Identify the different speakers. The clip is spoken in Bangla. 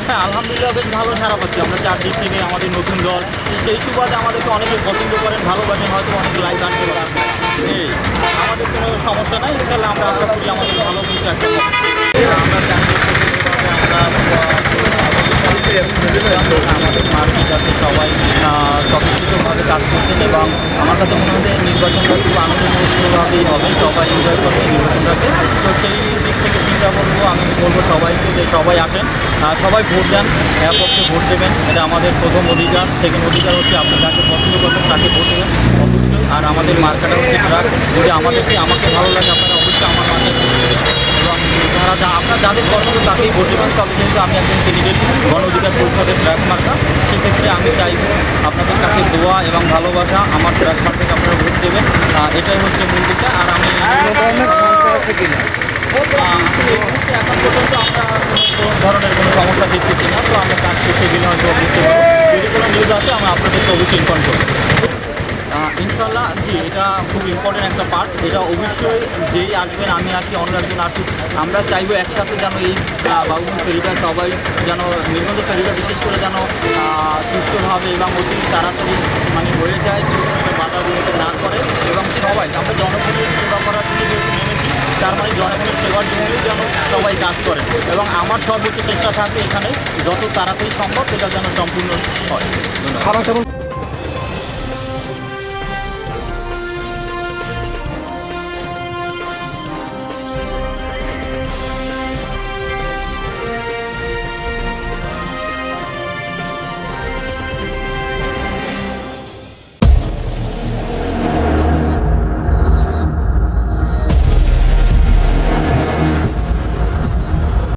Speaker 1: হ্যাঁ, আলহামদুলিল্লাহ বেশ ভালো সাড়া পাচ্ছি আমরা চারদিক থেকে। আমাদের নতুন দল সেই সুবাদে আমাদেরকে অনেকে পছন্দ করেন, ভালোবাসেন, হয়তো অনেক লাইক আনতে পারেন। এই আমাদের কোনো সমস্যা নাই, ইনশাল্লাহ আমরা আশা করি আমাদের ভালো কিছু একটা হবে। আমরা চাই আমাদের মার্কেট আছে, সবাই স্বতঃস্ফূর্তভাবে কাজ করছেন এবং আমার কাছে মনে হয় নির্বাচনটা খুব আনন্দমুক্তভাবেই হবে, সবাই এনজয় করবে নির্বাচনটাকে। তো সেই দিক থেকে চিন্তা করবো, আমি বলবো সবাইকে যে সবাই আসেন, সবাই ভোট দেন, পক্ষে ভোট দেবেন, এটা আমাদের প্রথম অধিকার। সেকেন্ড অধিকার হচ্ছে আপনি যাকে পছন্দ করবেন তাকে ভোট দেবেন অবশ্যই। আর আমাদের মার্কাটা হচ্ছে ট্রাক। যদি আমাকে ভালো লাগে আপনারা অবশ্যই আমার মার্কায় ভোট দেবেন এবং আপনার যাদের পছন্দ তাকেই ভোট দেবেন। তবে যেহেতু আমি একজন ক্যান্ডিডেট গণ অধিকার পরিষদের ট্রাক মার্কা, সেক্ষেত্রে আমি চাইব আপনাদের কাছে দোয়া এবং ভালোবাসা, আমার ট্রাক মার্কাকে আপনারা ভোট দেবেন, এটাই হচ্ছে মূল বিষয়। আর আমি আসলে এই মুহূর্তে এখন পর্যন্ত আমরা কোনো ধরনের কোনো সমস্যা দেখতেছি না। তো আমরা কাজ করতে গেলে হয়তো বুঝতে পারবো, যদি কোনো নিউজ আসে আমরা আপনাদেরকে অবশ্যই ইনফর্ম করবো ইনশাল্লাহ। জি, এটা খুব ইম্পর্টেন্ট একটা পার্ট। এটা অবশ্যই যেই আসবেন, আমি আসি, অন্য একজন আসুক, আমরা চাইবো একসাথে যেন এই বাবুগঞ্জ ফেরিটা সবাই যেন নির্মিত ফেরিটা বিশেষ করে যেন সুষ্ঠুভাবে এবং অতি তাড়াতাড়ি মানে হয়ে যায়, বাধা বিঘ্ন না করে এবং সবাই আমরা জনগণের সেবা করার জন্য যেহেতু নেমেছি, তার মানে জনগণের সেবার জন্যই যেন সবাই কাজ করে এবং আমার সর্বোচ্চ চেষ্টা থাকে এখানে যত তাড়াতাড়ি সম্ভব এটা যেন সম্পূর্ণ হয়। ধন্যবাদ।